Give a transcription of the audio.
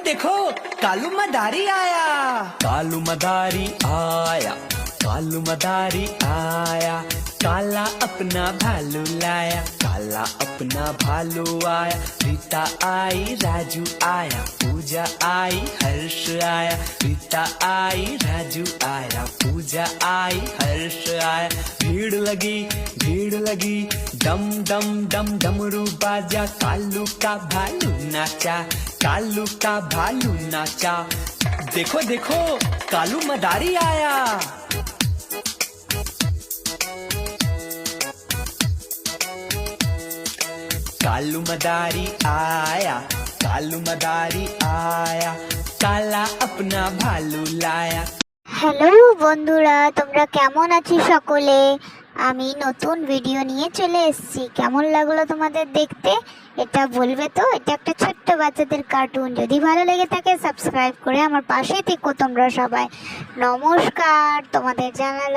देखो कालू मदारी आया। कालू मदारी आया, कालू मदारी आया। काला अपना भालू लाया, काला अपना भालू आया। रीता आई, राजू आया, पूजा आई, हर्ष आया। रीता आई, राजू आया, पूजा आई, हर्ष आया। भीड़ लगी, डम डम डम डमरू बाजा। कालू का भालू नाचा, कालू का भालू नाचा। देखो देखो कालू मदारी आया। कालू मदारी आया, कालू मदारी आया। काला अपना भालू लाया। হ্যালো বন্ধুরা, তোমরা কেমন আছো সকলে? আমি নতুন ভিডিও নিয়ে চলে এসেছি। কেমন লাগলো তোমাদের দেখতে এটা বলবে তো। এটা একটা ছোট্ট বাচ্চাদের কার্টুন। যদি ভালো লেগে থাকে সাবস্ক্রাইব করে আমার পাশে থেকো তোমরা সবাই। নমস্কার, তোমাদের জানালাম।